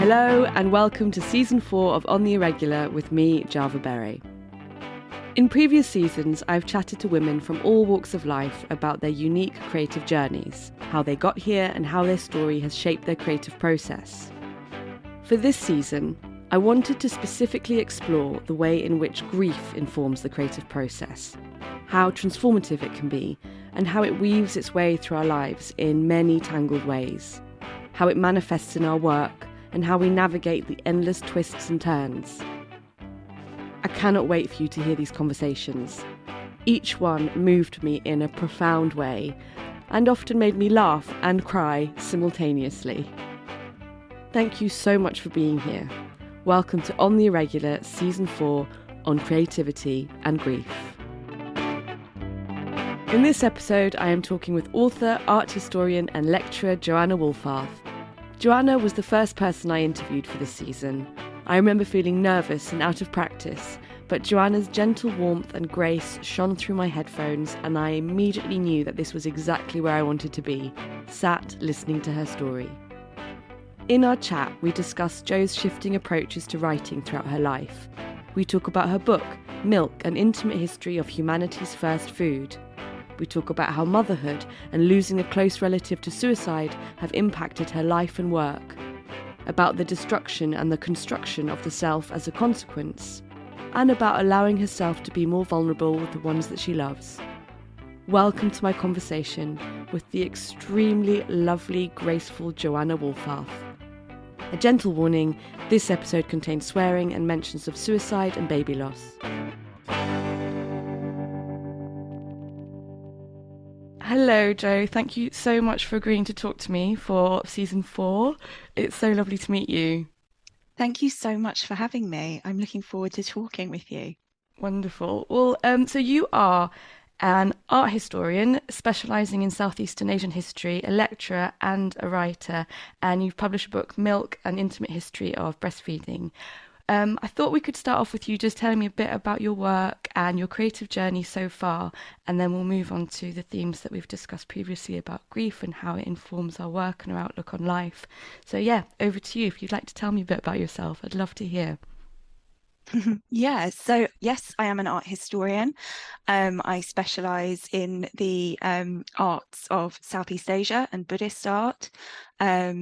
Hello and welcome to Season 4 of On the Irregular with me, Java Berry. In previous seasons, I've chatted to women from all walks of life about their unique creative journeys, how they got here and how their story has shaped their creative process. For this season, I wanted to specifically explore the way in which grief informs the creative process, how transformative it can be, and how it weaves its way through our lives in many tangled ways, how it manifests in our work, and how we navigate the endless twists and turns. I cannot wait for you to hear these conversations. Each one moved me in a profound way, and often made me laugh and cry simultaneously. Thank you so much for being here. Welcome to On the Irregular Season 4 on creativity and grief. In this episode, I am talking with author, art historian and lecturer Joanna Wolfarth. Joanna was the first person I interviewed for this season. I remember feeling nervous and out of practice, but Joanna's gentle warmth and grace shone through my headphones, and I immediately knew that this was exactly where I wanted to be, sat listening to her story. In our chat, we discussed Jo's shifting approaches to writing throughout her life. We talk about her book, Milk, an intimate history of humanity's first food. We talk about how motherhood and losing a close relative to suicide have impacted her life and work, about the destruction and the construction of the self as a consequence, and about allowing herself to be more vulnerable with the ones that she loves. Welcome to my conversation with the extremely lovely, graceful Joanna Wolfarth. A gentle warning, this episode contains swearing and mentions of suicide and baby loss. Hello, Jo. Thank you so much for agreeing to talk to me for Season 4. It's so lovely to meet you. Thank you so much for having me. I'm looking forward to talking with you. Wonderful. Well, so you are an art historian specialising in Southeastern Asian history, a lecturer and a writer, and you've published a book, Milk, an intimate history of breastfeeding. I thought we could start off with you just telling me a bit about your work and your creative journey so far, and then we'll move on to the themes that we've discussed previously about grief and how it informs our work and our outlook on life. So yeah, over to you. If you'd like to tell me a bit about yourself, I'd love to hear. So yes, I am an art historian. I specialise in the arts of Southeast Asia and Buddhist art,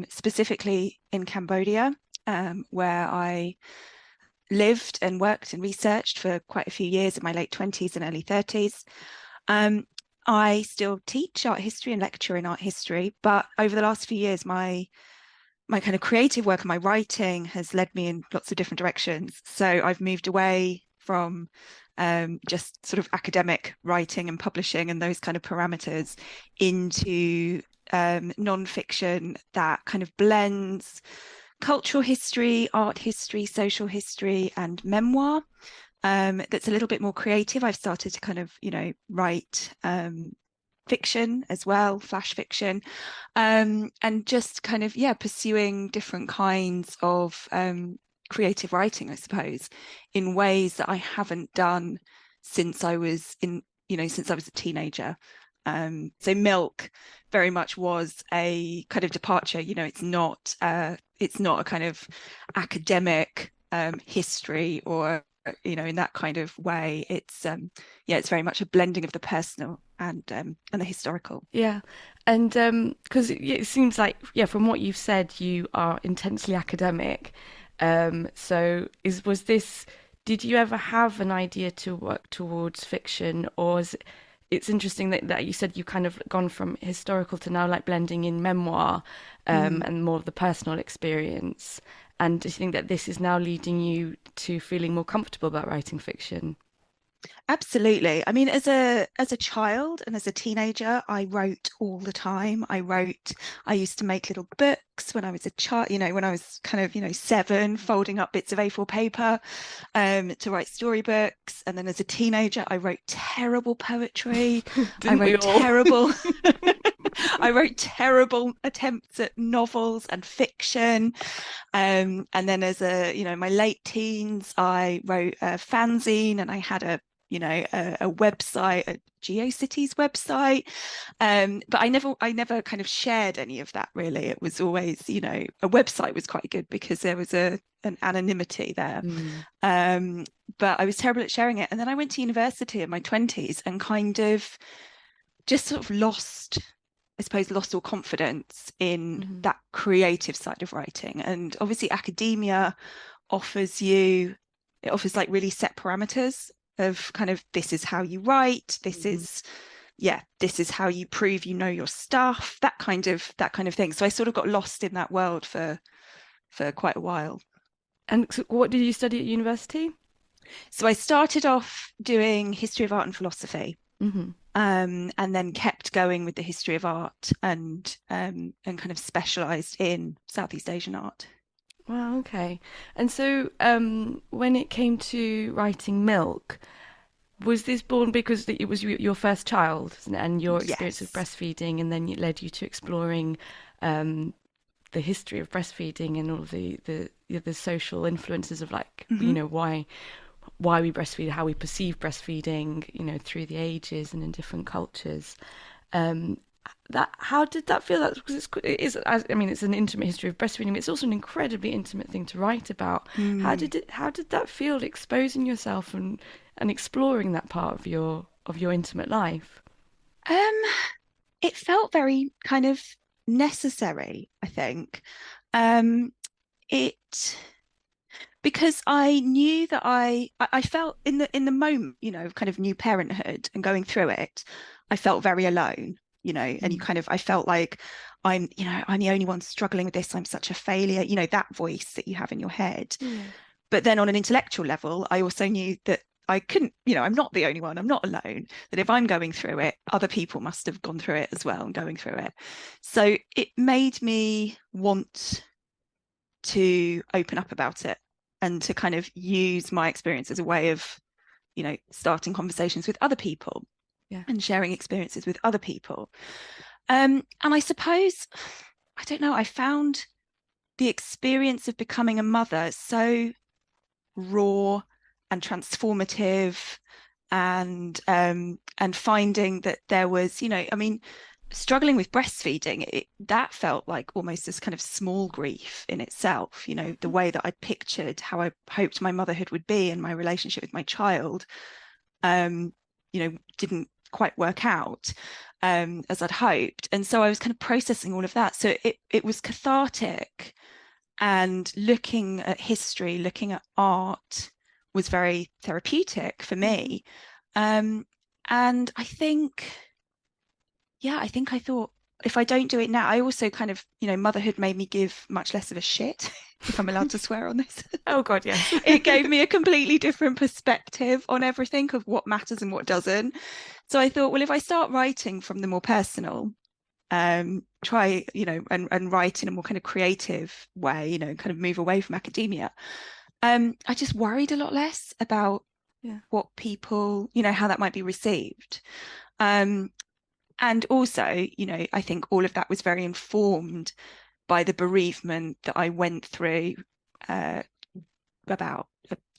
specifically in Cambodia, where I lived and worked and researched for quite a few years in my late 20s and early 30s. I still teach art history and lecture in art history, but over the last few years, my kind of creative work and my writing has led me in lots of different directions. So I've moved away from just sort of academic writing and publishing and those kind of parameters into non-fiction that kind of blends cultural history, art history, social history, and memoir. That's a little bit more creative. I've started to kind of, write fiction as well, flash fiction, and just kind of, pursuing different kinds of creative writing, I suppose, in ways that I haven't done since I was since I was a teenager. So Milk very much was a kind of departure. It's not a kind of academic history or in that kind of way. It's it's very much a blending of the personal and the historical. Yeah, and because it seems like from what you've said, you are intensely academic. Did you ever have an idea to work towards fiction, or it's interesting that you said you kind of gone from historical to now like blending in memoir and more of the personal experience. And do you think that this is now leading you to feeling more comfortable about writing fiction? Absolutely. I mean, as a child and as a teenager, I wrote all the time. I used to make little books when I was a child, when I was kind of, 7, folding up bits of A4 paper to write storybooks. And then as a teenager, I wrote terrible poetry. I wrote terrible attempts at novels and fiction. And then as my late teens, I wrote a fanzine and I had a a website, a GeoCities website. But I never kind of shared any of that really. It was always, a website was quite good because there was an anonymity there. But I was terrible at sharing it. And then I went to university in my 20s and kind of just sort of lost all confidence in that creative side of writing. And obviously academia offers like really set parameters of kind of, this is how you write, this is how you prove you know your stuff, that kind of thing. So I sort of got lost in that world for quite a while. And so what did you study at university? So I started off doing history of art and philosophy, and then kept going with the history of art and kind of specialised in Southeast Asian art. Wow, okay. And so when it came to writing Milk, was this born because it was your first child and your experience of breastfeeding, and then it led you to exploring the history of breastfeeding and all of the social influences of why we breastfeed, how we perceive breastfeeding, through the ages and in different cultures. How did that feel? Because it's an intimate history of breastfeeding, but it's also an incredibly intimate thing to write about. How did that feel, exposing yourself and exploring that part of your intimate life? It felt very kind of necessary, I think. Because I knew that I felt in the moment, kind of new parenthood and going through it, I felt very alone, and I felt like I'm the only one struggling with this. I'm such a failure, that voice that you have in your head. But then on an intellectual level, I also knew that I couldn't, I'm not the only one. I'm not alone. That if I'm going through it, other people must have gone through it as well and going through it. So it made me want to open up about it and to kind of use my experience as a way of, starting conversations with other people and sharing experiences with other people. And I suppose, I don't know, I found the experience of becoming a mother so raw and transformative, and finding that there was, struggling with breastfeeding, that felt like almost this kind of small grief in itself. The way that I pictured how I hoped my motherhood would be and my relationship with my child, didn't quite work out as I'd hoped. And so I was kind of processing all of that. So it was cathartic, and looking at history, looking at art was very therapeutic for me. And I think I thought, if I don't do it now, I also kind of, motherhood made me give much less of a shit, if I'm allowed to swear on this. Oh God, yes. It gave me a completely different perspective on everything, of what matters and what doesn't. So I thought, well, if I start writing from the more personal, try, and write in a more kind of creative way, kind of move away from academia. I just worried a lot less about what people, how that might be received. And also, I think all of that was very informed by the bereavement that I went through about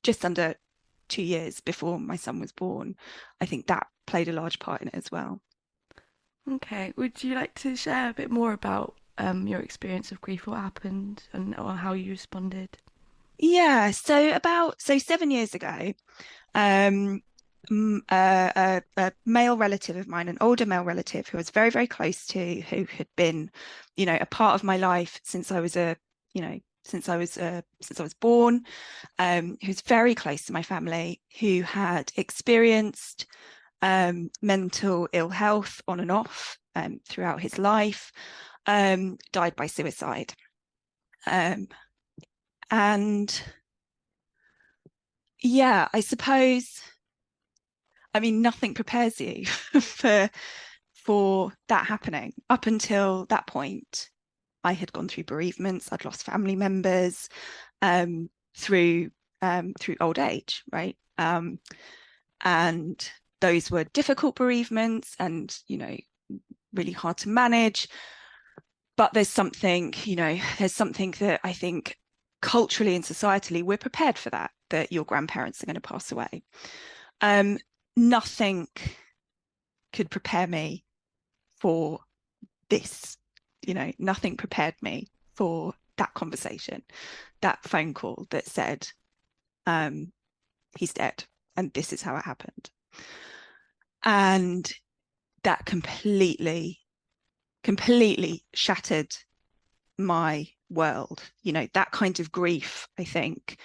just under 2 years before my son was born. I think that played a large part in it as well. Okay. Would you like to share a bit more about your experience of grief, what happened, or how you responded? Yeah. So 7 years ago, a male relative of mine, an older male relative who I was very, very close to, who had been, a part of my life since I was since I was born, who's very close to my family, who had experienced mental ill health on and off throughout his life, died by suicide. And yeah, I suppose, nothing prepares you for that happening. Up until that point, I had gone through bereavements. I'd lost family members through old age, right? And those were difficult bereavements, and really hard to manage. But there's something that I think culturally and societally we're prepared for, that your grandparents are going to pass away. nothing could prepare me for this, nothing prepared me for that conversation, that phone call that said, he's dead and this is how it happened. And that completely shattered my world. That kind of grief, I think,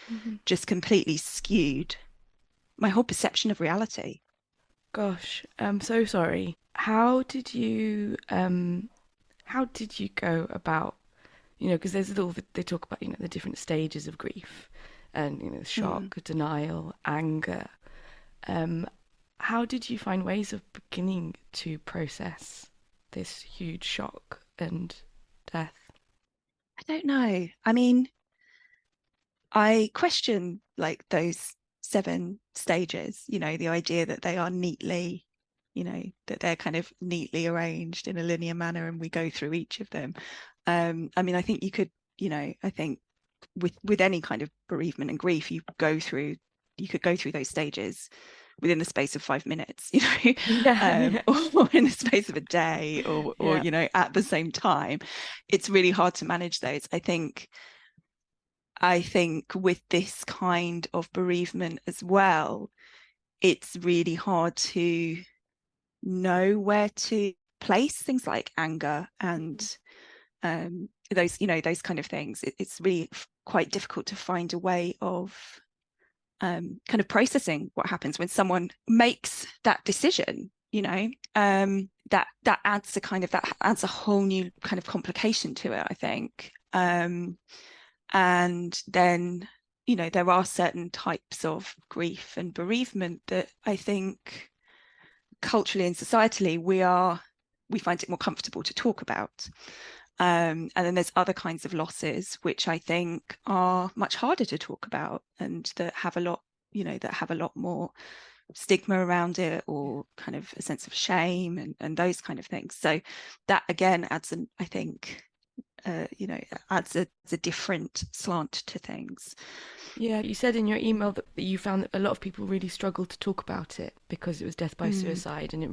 just completely skewed my whole perception of reality. Gosh, I'm so sorry. How did you go about, because they talk about, the different stages of grief and, shock, denial, anger. How did you find ways of beginning to process this huge shock and death? I don't know. I mean, I question like those 7 stages, the idea that they are neatly, that they're kind of neatly arranged in a linear manner and we go through each of them. I mean, I think you could, I think with any kind of bereavement and grief, you could go through those stages within the space of 5 minutes, Yeah. or in the space of a day, or Yeah. at the same time. It's really hard to manage those. I think with this kind of bereavement as well, it's really hard to know where to place things like anger and those kind of things. It's really quite difficult to find a way of kind of processing what happens when someone makes that decision. That adds a whole new kind of complication to it, I think. And then, there are certain types of grief and bereavement that I think culturally and societally we find it more comfortable to talk about. And then there's other kinds of losses which I think are much harder to talk about and that have a lot more stigma around it, or kind of a sense of shame and those kind of things. So that again adds I think adds a different slant to things. Yeah, you said in your email that you found that a lot of people really struggled to talk about it because it was death by suicide, and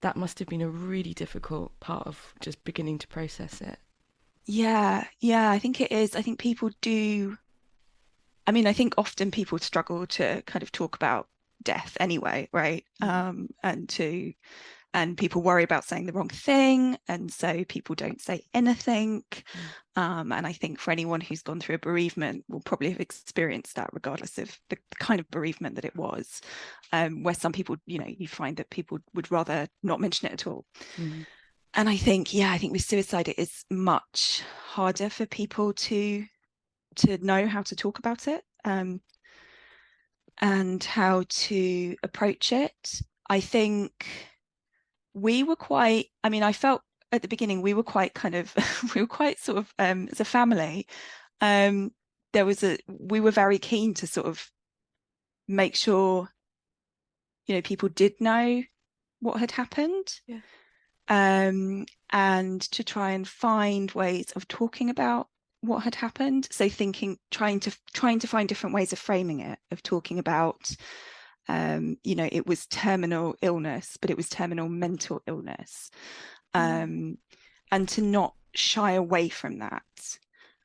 that must have been a really difficult part of just beginning to process it. Yeah, I think it is. I think people do. I mean, I think often people struggle to kind of talk about death anyway, right? And people worry about saying the wrong thing, and so people don't say anything. And I think for anyone who's gone through a bereavement will probably have experienced that, regardless of the kind of bereavement that it was, where some people, you find that people would rather not mention it at all. And I think with suicide, it is much harder for people to know how to talk about it, and how to approach it. I think I felt at the beginning we were quite kind of we were quite sort of as a family, we were very keen to sort of make sure people did know what had happened. Yeah. And to try and find ways of talking about what had happened. So trying to find different ways of framing it, of talking about, it was terminal illness, but it was terminal mental illness. And to not shy away from that.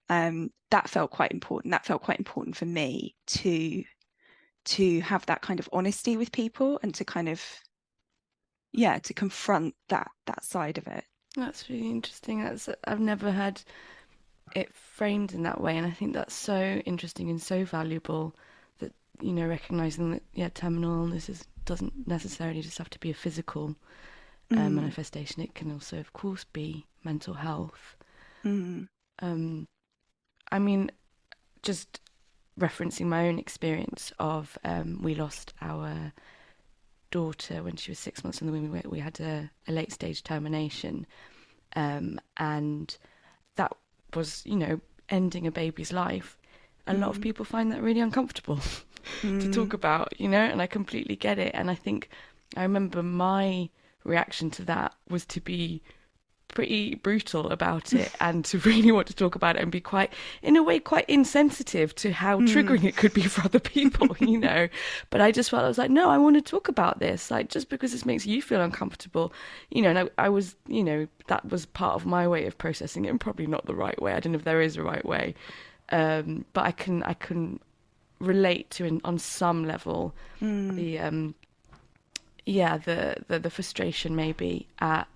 That felt quite important. That felt quite important for me to have that kind of honesty with people, and to kind of, to confront that side of it. That's really interesting. I've never had it framed in that way, and I think that's so interesting and so valuable, that recognizing that terminal illness doesn't necessarily just have to be a physical manifestation. It can also, of course, be mental health. I mean, just referencing my own experience of we lost our daughter when she was 6 months, and then we had a late stage termination, and that was ending a baby's life. A lot of people find that really uncomfortable to talk about, and I completely get it. And I think I remember my reaction to that was to be pretty brutal about it, and to really want to talk about it and be quite, in a way, quite insensitive to how triggering it could be for other people, you know. But I just felt, I was like, no, I want to talk about this. Like, just because this makes you feel uncomfortable, you know, and I was, you know, that was part of my way of processing it, and probably not the right way. I don't know if there is a right way. But I can relate to, on some level, the the frustration maybe at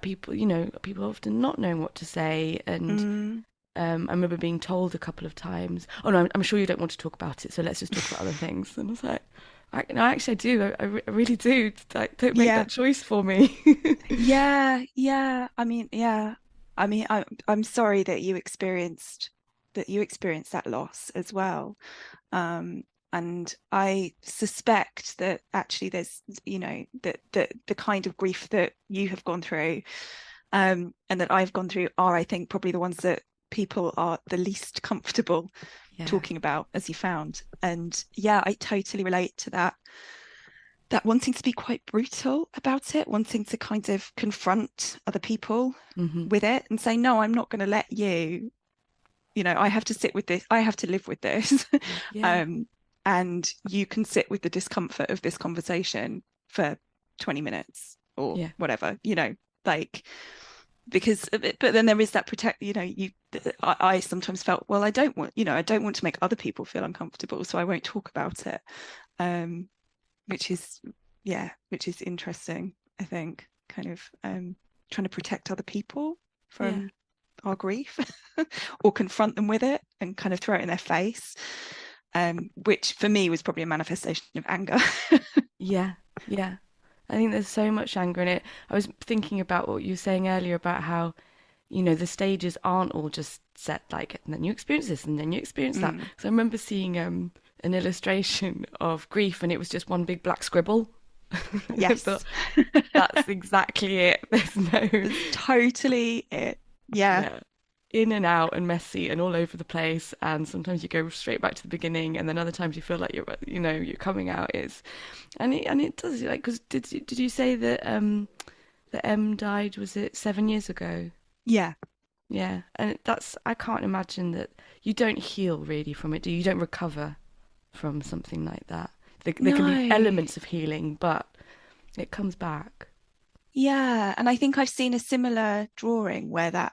people, you know, people often not knowing what to say. And I remember being told a couple of times, oh no, I'm sure you don't want to talk about it, so let's just talk about other things. And I was like, no, actually I do. I really do. Like, don't make Yeah. that choice for me. Yeah. I'm sorry that you experienced that loss as well. And I suspect that actually there's, you know, that the kind of grief that you have gone through, and that I've gone through, are, I think, probably the ones that people are the least comfortable Yeah. talking about, as you found. And yeah, I totally relate to that wanting to be quite brutal about it, wanting to kind of confront other people with it and say, no, I'm not going to let you, you know, I have to sit with this, I have to live with this. Yeah. And you can sit with the discomfort of this conversation for 20 minutes or Yeah. whatever, you know, like, because, but then there is that you know, I sometimes felt, well, I don't want to make other people feel uncomfortable, so I won't talk about it. Which is interesting, I think, kind of trying to protect other people from our grief or confront them with it and kind of throw it in their face, which for me was probably a manifestation of anger. Yeah. I think there's so much anger in it. I was thinking about what you were saying earlier about how, you know, the stages aren't all just set like, and then you experience this and then you experience that. So I remember seeing an illustration of grief, and it was just one big black scribble. Yes. But that's exactly it. There's no That's totally it. Yeah. in and out and messy and all over the place. And sometimes you go straight back to the beginning, and then other times you feel like you're coming out. And it does, like, because did you say that that M died, was it 7 years ago? Yeah. Yeah, and I can't imagine that you don't heal really from it, do you? You don't recover from something like that. There can be No. elements of healing, but it comes back. Yeah. And I think I've seen a similar drawing where that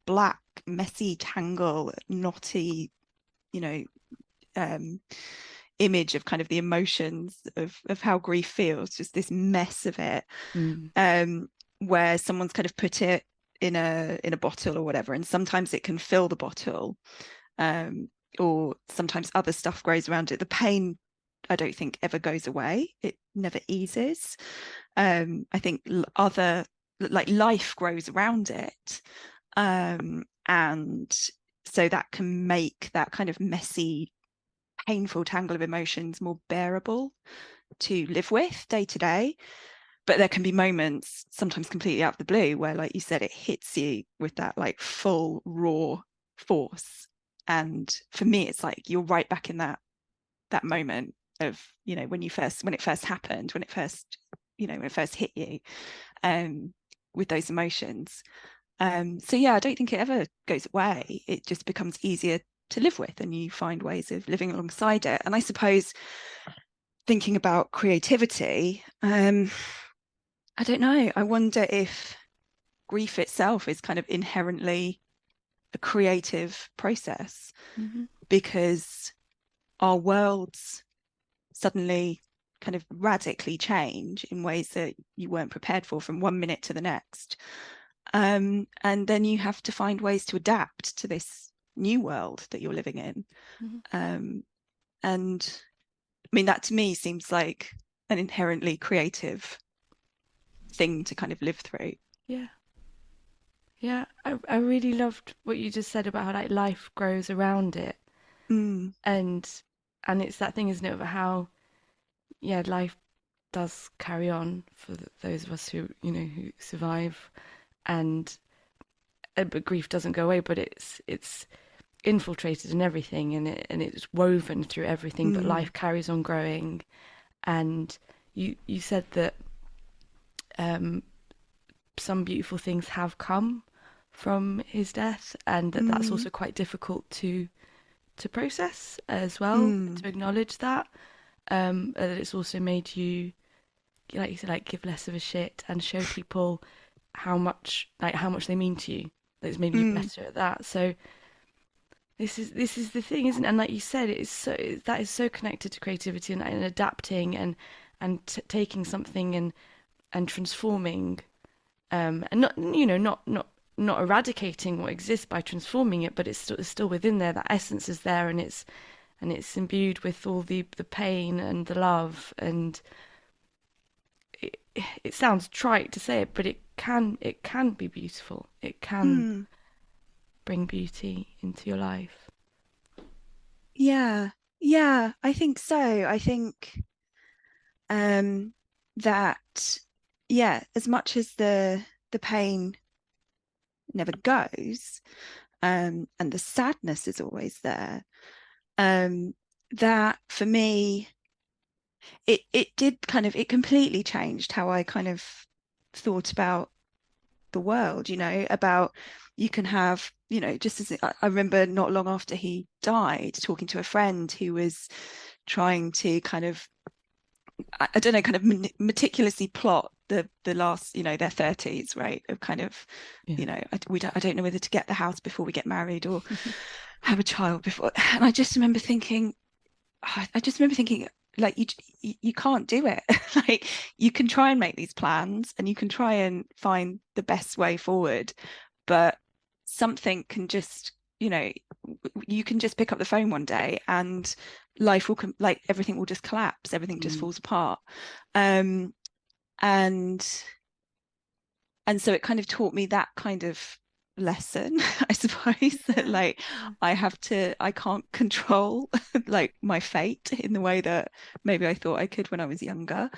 black, messy tangle, knotty, you know, image of kind of the emotions of how grief feels, just this mess of it, where someone's kind of put it in a bottle or whatever, and sometimes it can fill the bottle, or sometimes other stuff grows around it. The pain, I don't think, ever goes away. It never eases. I think like life grows around it, and so that can make that kind of messy, painful tangle of emotions more bearable to live with day to day. But there can be moments, sometimes completely out of the blue, where, like you said, it hits you with that like full raw force. And for me, it's like you're right back in that moment of, you know, when it first happened, when it first hit you, with those emotions. So yeah, I don't think it ever goes away. It just becomes easier to live with, and you find ways of living alongside it. And I suppose, thinking about creativity, I don't know, I wonder if grief itself is kind of inherently a creative process, because our worlds suddenly kind of radically change in ways that you weren't prepared for from one minute to the next. And then you have to find ways to adapt to this new world that you're living in. And I mean, that to me seems like an inherently creative thing to kind of live through. Yeah, I really loved what you just said about how, like, life grows around it. And it's that thing, isn't it, of how, yeah, life does carry on for those of us who, you know, who survive. And but grief doesn't go away, but it's infiltrated in everything, and it's woven through everything. But life carries on growing. And you said that some beautiful things have come from his death, and that's also quite difficult to process as well, to acknowledge that. That it's also made you, like you said, like give less of a shit and show people how much they mean to you. That's made you better at that. So this is the thing, isn't it? And like you said, that is so connected to creativity and adapting and taking something and transforming, and not not eradicating what exists by transforming it, but it's still within there. That essence is there, and it's imbued with all the pain and the love, and it sounds trite to say it, but it can be beautiful. It can bring beauty into your life. Yeah, I think so. I think that, yeah, as much as the pain never goes, and the sadness is always there, that for me, it completely changed how I kind of thought about the world, about you can have, just as I remember not long after he died, talking to a friend who was trying to kind of, I don't know, kind of meticulously plot the last, their 30s, right? Of kind of, I don't know whether to get the house before we get married or have a child before. And I just remember thinking, like, you can't do it. Like, you can try and make these plans and you can try and find the best way forward, but something can just, you can just pick up the phone one day and life will like everything will just collapse, everything just falls apart. And so it kind of taught me that kind of lesson, I suppose, that like I can't control like my fate in the way that maybe I thought I could when I was younger,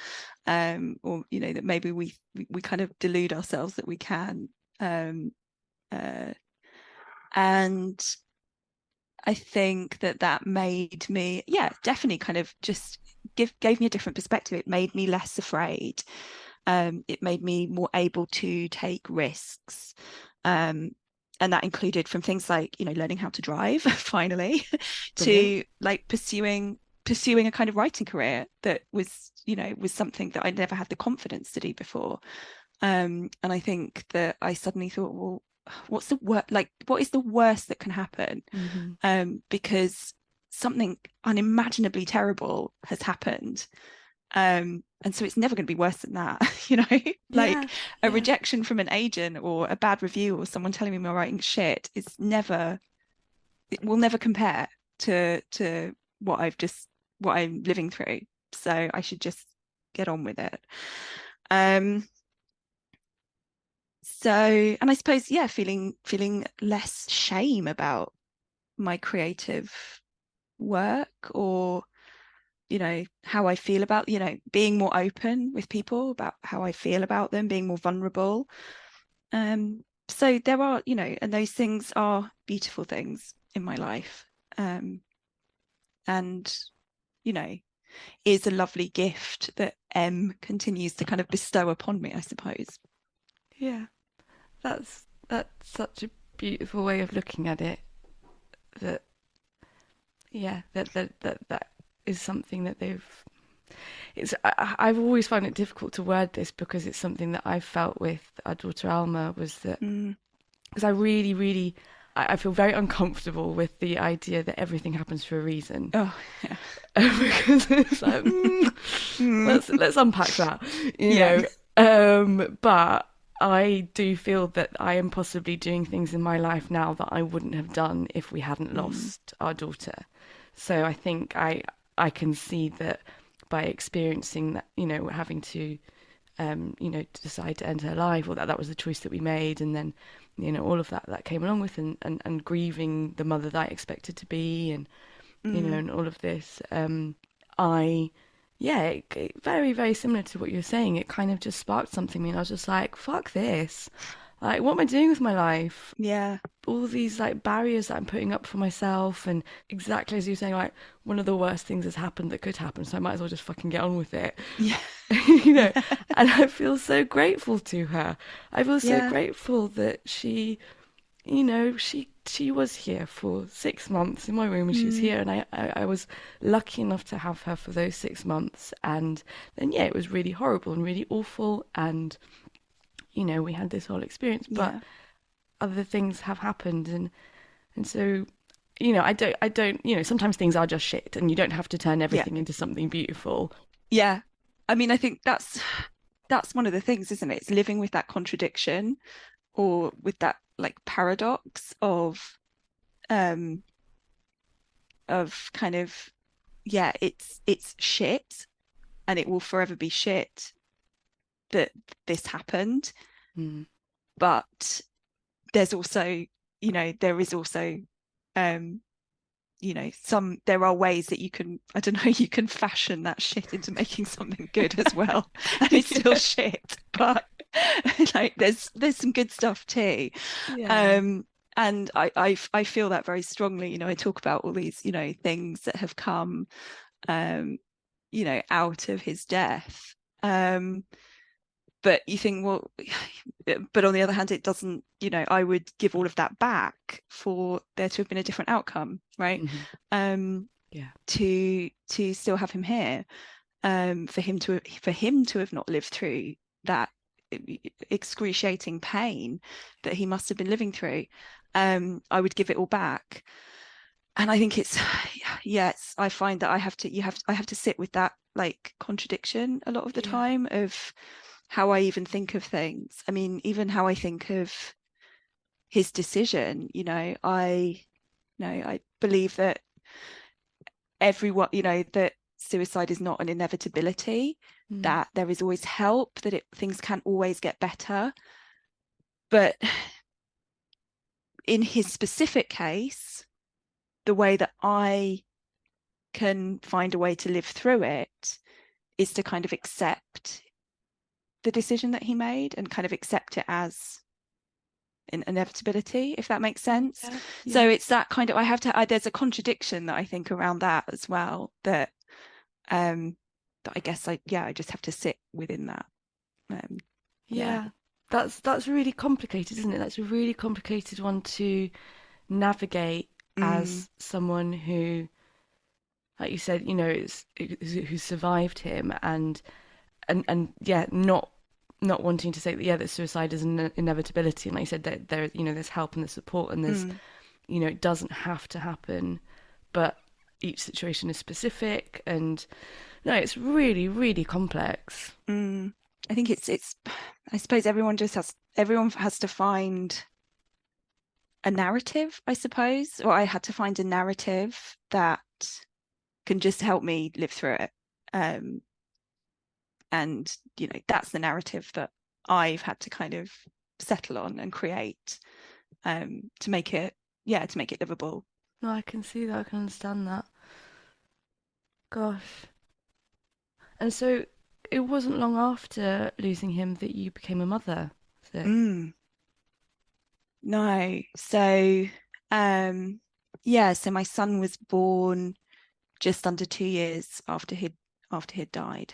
or that maybe we kind of delude ourselves that we can, and I think that made me, definitely kind of just gave me a different perspective. It made me less afraid. It made me more able to take risks. And that included from things like, learning how to drive, finally, to like pursuing a kind of writing career that was something that I never had the confidence to do before. And I think that I suddenly thought, well, what is the worst that can happen? Because something unimaginably terrible has happened. And so it's never going to be worse than that, like a rejection from an agent or a bad review or someone telling me my writing shit it will never compare to what I'm living through. So I should just get on with it. So, and I suppose, feeling less shame about my creative work, or how I feel about, being more open with people about how I feel about them, being more vulnerable. So there are, and those things are beautiful things in my life. And, is a lovely gift that M continues to kind of bestow upon me, I suppose. Yeah, that's such a beautiful way of looking at it. That is something that I've always found it difficult to word this, because it's something that I've felt with our daughter Alma, was that because I really I feel very uncomfortable with the idea that everything happens for a reason. Oh, yeah. Because it's like, let's unpack that, know. But I do feel that I am possibly doing things in my life now that I wouldn't have done if we hadn't lost our daughter. So I think I can see that by experiencing that, having to, decide to end her life, or that was the choice that we made, and then, all of that came along with, and grieving the mother that I expected to be, and, and all of this, very, very similar to what you're saying. It kind of just sparked something in me, and I was just like, fuck this. Like, what am I doing with my life? Yeah. All these like barriers that I'm putting up for myself, and exactly as you're saying, like, one of the worst things has happened that could happen, so I might as well just fucking get on with it. Yeah. you know, and I feel so grateful to her. I feel so Yeah. grateful that she, you know, she was here for 6 months in my room, and she was Mm, here, and I was lucky enough to have her for those 6 months. And then yeah, it was really horrible and really awful, and you know, we had this whole experience, but yeah. other things have happened, and so you know, I don't, you know, sometimes things are just shit, and you don't have to turn Yeah. everything into something beautiful. Yeah. I mean, I think that's one of the things, isn't it? It's living with that contradiction, or with that like paradox um of kind of, yeah, it's shit, and it will forever be shit that this happened. Mm. But there's also, there is also, um there are ways that you can, I don't know, you can fashion that shit into making something good as well. And it's still Yeah. shit, but like there's some good stuff too. Yeah. um and I feel that very strongly. I talk about all these, things that have come, um out of his death. But you think, well, but on the other hand, it doesn't, I would give all of that back for there to have been a different outcome, right? Hmm. um Yeah. to still have him here, for him to have not lived through that excruciating pain that he must have been living through. I would give it all back. And I think it's yes, I find that I have to sit with that like contradiction a lot of the Yeah. time, of how I even think of things. I mean, even how I think of his decision. I believe that everyone, that suicide is not an inevitability, Mm. that there is always help, that things can always get better. But in his specific case, the way that I can find a way to live through it is to kind of accept the decision that he made, and kind of accept it as an inevitability, if that makes sense. Yeah. So Yeah. it's that kind of, there's a contradiction that I think around that as well, um that I guess I just have to sit within that. um yeah. Yeah. That's really complicated, isn't it? That's a really complicated one to navigate Mm, as someone who, like you said, you know, who survived him, and yeah, not wanting to say that, yeah, that suicide is an inevitability, and like you said, that there, you know, there's help and there's support, and there's, mm, you know, it doesn't have to happen, but each situation is specific, and no, it's really, really complex. mm. I think it's I suppose everyone has to find a narrative, I suppose, or I had to find a narrative that can just help me live through it. And that's the narrative that I've had to kind of settle on and create, to make it, to make it livable. No, I can see that. I can understand that. Gosh. And so it wasn't long after losing him that you became a mother, was it? Mm, no. So, so my son was born just under 2 years after he'd died.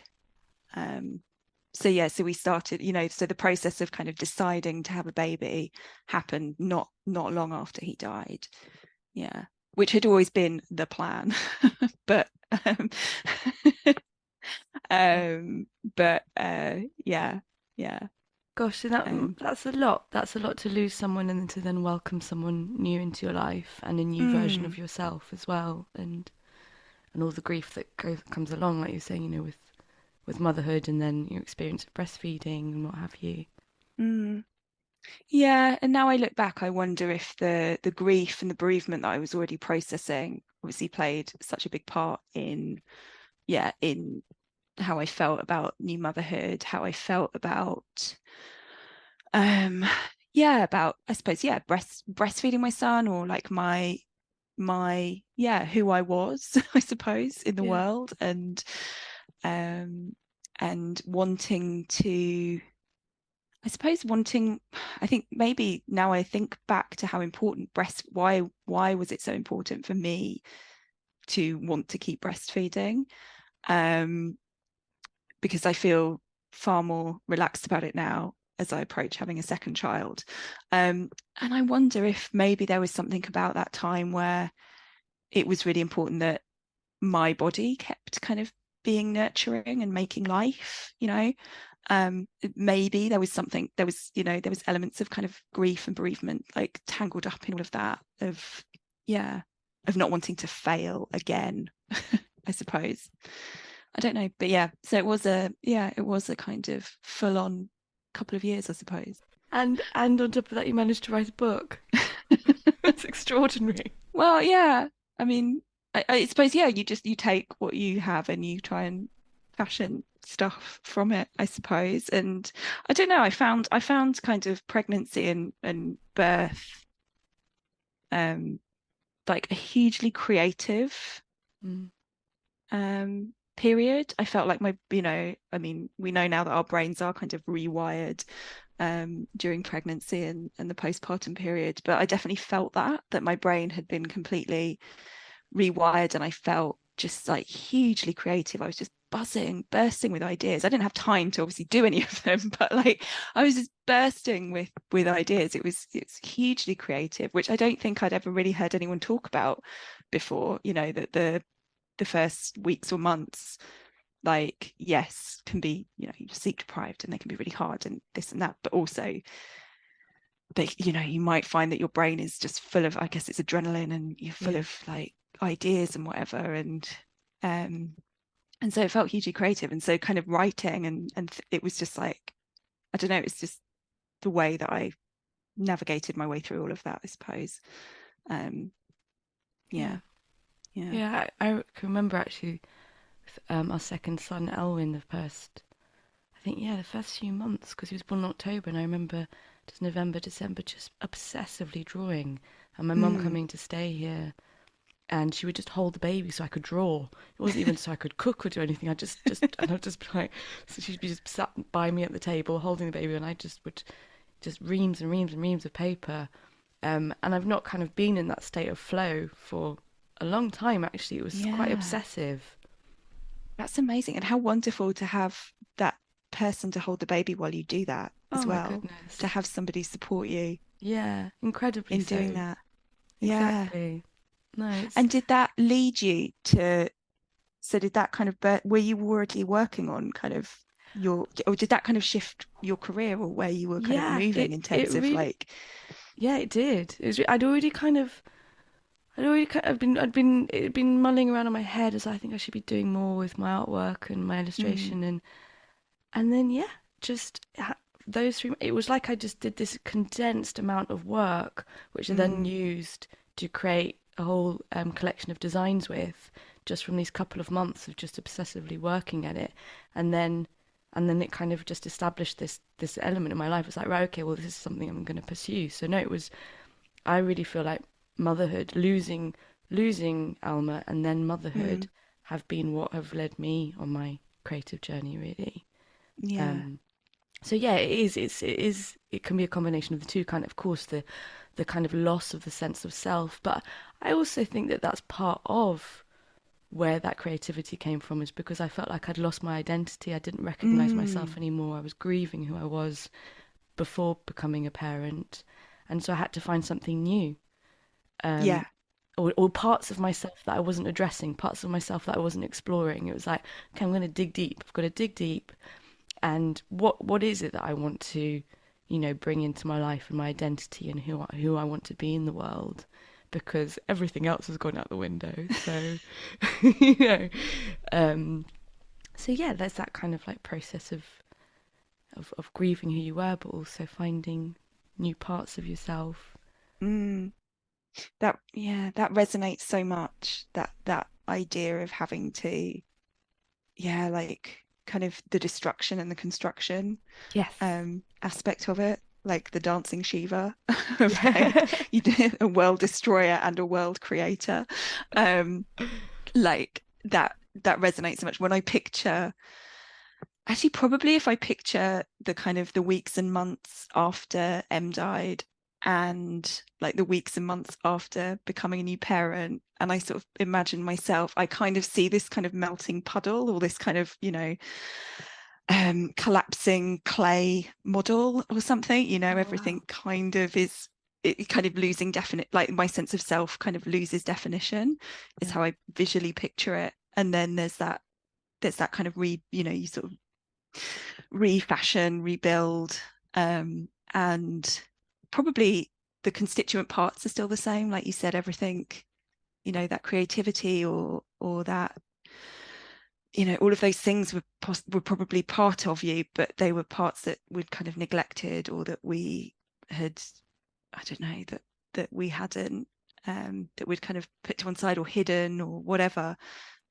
Um, so we started, so the process of kind of deciding to have a baby happened not long after he died. Yeah, which had always been the plan. But um yeah, yeah. Gosh, and um that's a lot. That's a lot to lose someone and to then welcome someone new into your life and a new version mm, of yourself as well, and all the grief that comes along, like you're saying, you know, with motherhood and then your experience of breastfeeding and what have you. mm. Yeah, and now I look back, I wonder if the grief and the bereavement that I was already processing obviously played such a big part in how I felt about new motherhood, how I felt about um about, I suppose, breastfeeding my son, or like my who I was, I suppose, in the Yeah. world, um and wanting to, I suppose, I think maybe now I think back to how important why was it so important for me to want to keep breastfeeding, um because I feel far more relaxed about it now as I approach having a second child. And I wonder if maybe there was something about that time where it was really important that my body kept kind of being nurturing and making life, maybe there was something, there was elements of kind of grief and bereavement like tangled up in all of that, of not wanting to fail again. I suppose, I don't know, but so it was a kind of full on couple of years, I suppose. And on top of that, you managed to write a book. It's extraordinary. Well, yeah, I mean, I suppose, you take what you have and you try and fashion stuff from it, I suppose. And I don't know, I found kind of pregnancy and birth like a hugely creative period. I felt like I mean, we know now that our brains are kind of rewired during pregnancy and the postpartum period, but I definitely felt that my brain had been completely rewired, and I felt just like hugely creative. I was just bursting with ideas. I didn't have time to obviously do any of them, but like I was just bursting with ideas. It's hugely creative, which I don't think I'd ever really heard anyone talk about before. That the first weeks or months, like, yes, can be, you're sleep deprived and they can be really hard and this and that, but also you might find that your brain is just full of, I guess it's adrenaline, and you're full of like ideas and whatever, and so it felt hugely creative. And so kind of writing and it was just like, I don't know, it's just the way that I navigated my way through all of that, I suppose. I can remember actually with our second son Elwin, the first few months, because he was born in October, and I remember just November, December, just obsessively drawing, and my mum coming to stay here, and she would just hold the baby so I could draw. It wasn't even so I could cook or do anything. I just and I'd just be like, so she'd be just sat by me at the table holding the baby, and I just would just reams and reams and reams of paper. And I've not kind of been in that state of flow for a long time, actually. It was quite obsessive. That's amazing. And how wonderful to have that person to hold the baby while you do that as well. My goodness. To have somebody support you. Yeah, incredibly in doing that. Exactly. Nice. And did that lead you to, so did that kind of, were you already working on kind of or did that kind of shift your career, or where you were kind of moving in terms of like? Yeah, it did. I'd already it'd been mulling around in my head as I think I should be doing more with my artwork and my illustration, and then just those three. It was like I just did this condensed amount of work, which I then used to create a whole collection of designs with, just from these couple of months of just obsessively working at it, and then it kind of just established this element in my life. It's like, right, okay, well, this is something I'm going to pursue. So no, I really feel like motherhood, losing Alma and then motherhood have been what have led me on my creative journey, really. So yeah, it can be a combination of the two, kind of course, the kind of loss of the sense of self, but I also think that that's part of where that creativity came from, is because I felt like I'd lost my identity. I didn't recognize myself anymore. I was grieving who I was before becoming a parent, and so I had to find something new. Or parts of myself that I wasn't addressing, parts of myself that I wasn't exploring. It was like, okay, I'm going to dig deep. I've got to dig deep. And what is it that I want to, bring into my life and my identity, and who I want to be in the world, because everything else has gone out the window. So, so yeah, there's that kind of like process of grieving who you were, but also finding new parts of yourself. That resonates so much, that idea of having to like kind of the destruction and the construction aspect of it, like the dancing Shiva of like, you did a world destroyer and a world creator. Like that resonates so much when I picture, actually probably if I picture the kind of the weeks and months after Em died, and like the weeks and months after becoming a new parent, and I sort of imagine myself, I kind of see this kind of melting puddle, or this kind of collapsing clay model or something, you know, Oh, everything wow. kind of is it kind of losing definite, like my sense of self kind of loses definition is Yeah. how I visually picture it. And then there's that kind of you sort of refashion, rebuild, and probably the constituent parts are still the same. Like you said, everything, that creativity or that, all of those things were probably part of you, but they were parts that we'd kind of neglected or that we had, I don't know, that we hadn't, that we'd kind of put to one side or hidden or whatever.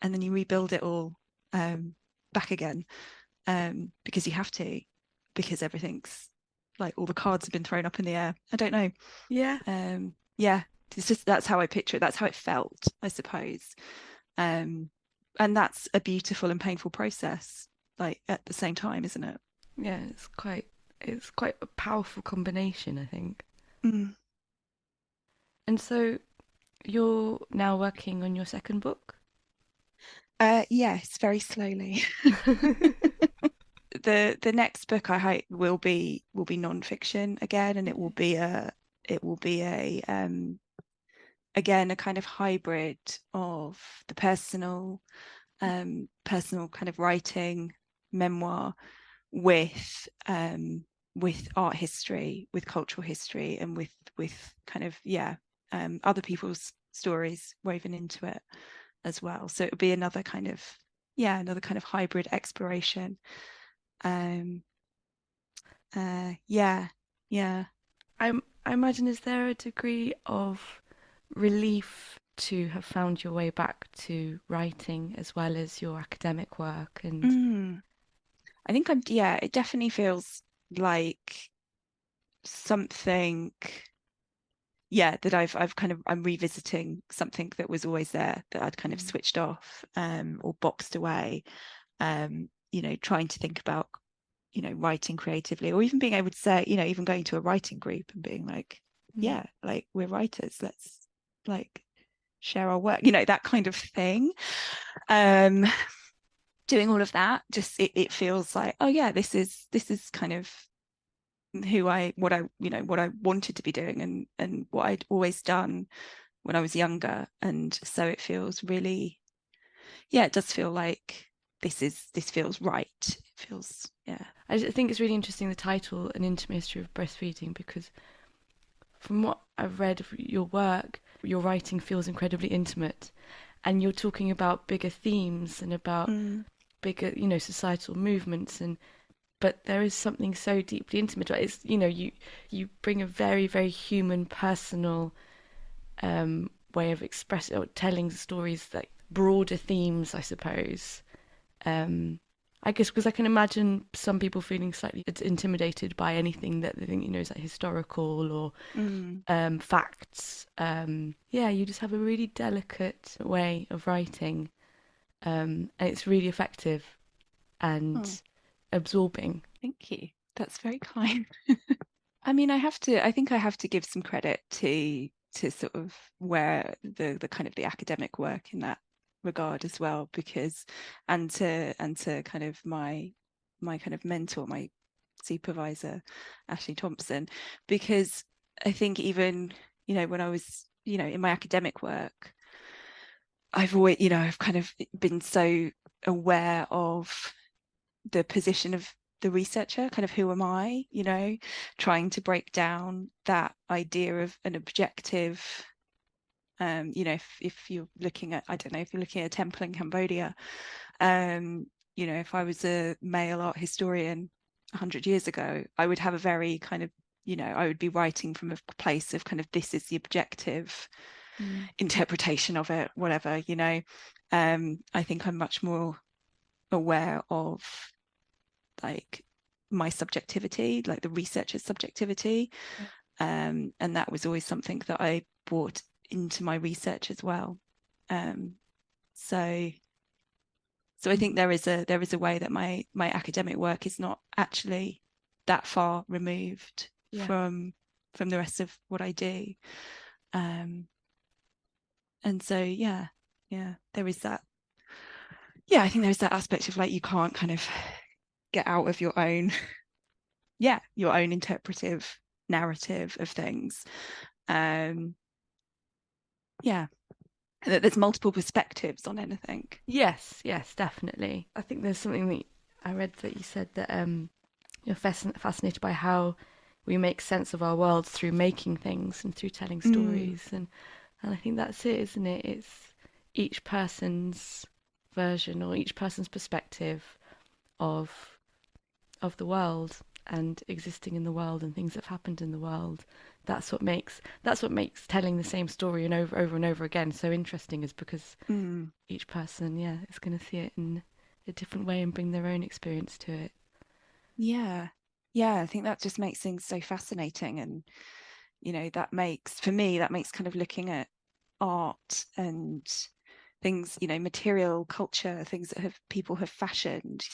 And then you rebuild it all back again, because you have to, because everything's like all the cards have been thrown up in the air. I don't know. Yeah. Yeah, it's just that's how I picture it. That's how it felt, I suppose. Um, and that's a beautiful and painful process, like at the same time, isn't it? Yeah, it's quite a powerful combination, I think. Mm. And so you're now working on your second book? Yes, very slowly. The next book I hope will be non-fiction again, and it will be a again a kind of hybrid of the personal kind of writing memoir with art history, with cultural history, and with kind of other people's stories woven into it as well. So it would be another kind of hybrid exploration. Um, yeah, yeah. I imagine, is there a degree of relief to have found your way back to writing as well as your academic work? And Mm. I think it definitely feels like something, that I'm revisiting something that was always there that I'd kind of mm, switched off, or boxed away, trying to think about, writing creatively, or even being able to say, even going to a writing group and being like, mm, yeah, like we're writers, let's like share our work, that kind of thing. Um, Doing all of that, just it feels like, oh yeah, this is kind of what I wanted to be doing, and what I'd always done when I was younger. And so it feels really, it does feel like this feels right. It feels, yeah. I just think it's really interesting the title, An Intimate History of Breastfeeding, because from what I've read of your work, your writing feels incredibly intimate, and you're talking about bigger themes and about Mm, bigger, societal movements, and but there is something so deeply intimate about it. It's, you bring a very, very human, personal way of expressing or telling stories, like broader themes, I suppose. Um, I guess because I can imagine some people feeling slightly intimidated by anything that they think, is like historical or mm. facts. Yeah, you just have a really delicate way of writing, and it's really effective and Oh, absorbing. thank you. That's very kind. I mean, I think I have to give some credit to sort of where the kind of the academic work in that regard as well, because and to kind of my kind of mentor, my supervisor, Ashley Thompson, because I think even, when I was, in my academic work, I've kind of been so aware of the position of the researcher, kind of who am I, trying to break down that idea of an objective. If you're looking at, I don't know, if you're looking at a temple in Cambodia, if I was a male art historian 100 years ago, I would have a very kind of, I would be writing from a place of kind of, this is the objective Mm. interpretation of it, whatever. I think I'm much more aware of like my subjectivity, like the researcher's subjectivity. Yeah. And that was always something that I brought into my research as well. Um, so so I think there is a way that my academic work is not actually that far removed Yeah. from the rest of what I do. Um, and so there is that. Yeah, I think there's that aspect of like, you can't kind of get out of your own interpretive narrative of things. There's multiple perspectives on anything. Yes, definitely. I think there's something that I read that you said that you're fascinated by how we make sense of our worlds through making things and through telling stories, and I think that's it, isn't it? It's each person's version or each person's perspective of the world and existing in the world and things that have happened in the world. That's what makes telling the same story and over and over again so interesting, is because each person is going to see it in a different way and bring their own experience to it. I think that just makes things so fascinating. And that makes kind of looking at art and things, material culture, things that people have fashioned,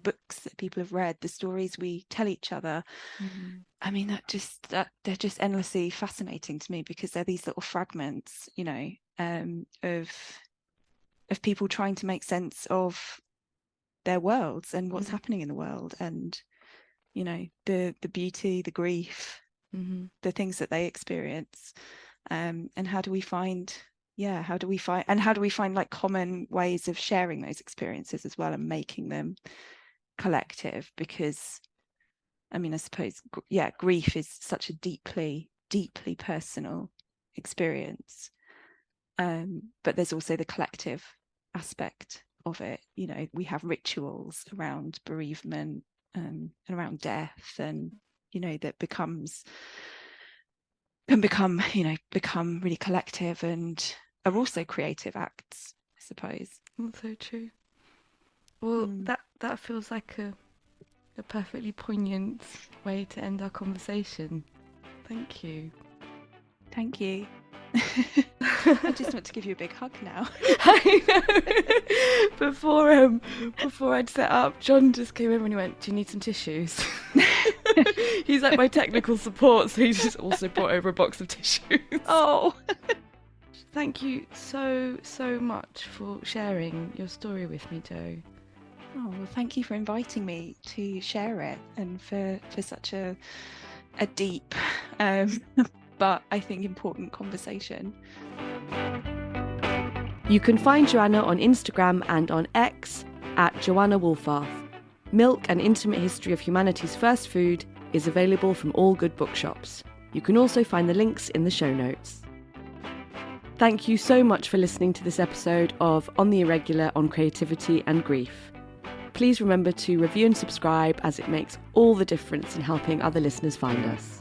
books that people have read, the stories we tell each other. I mean, they're just endlessly fascinating to me, because they're these little fragments, of people trying to make sense of their worlds and what's happening in the world, and the beauty, the grief, the things that they experience, and how do we find like common ways of sharing those experiences as well, and making them collective. Because I mean, I suppose grief is such a deeply personal experience, but there's also the collective aspect of it. We have rituals around bereavement and around death, and that can become really collective and are also creative acts, I suppose. That's so true. Well, that feels like a perfectly poignant way to end our conversation. Thank you. Thank you. I just want to give you a big hug now. I know. Before I'd set up, John just came in and he went, "Do you need some tissues?" He's like my technical support, so he just also brought over a box of tissues. Oh. Thank you so much for sharing your story with me, Jo. Oh, well, thank you for inviting me to share it, and for such a deep but I think important conversation. You can find Joanna on Instagram and on X at Joanna Wolfarth. Milk: An Intimate History of Humanity's First Food is available from all good bookshops. You can also find the links in the show notes. Thank you so much for listening to this episode of On the Irregular on Creativity and Grief. Please remember to review and subscribe, as it makes all the difference in helping other listeners find us.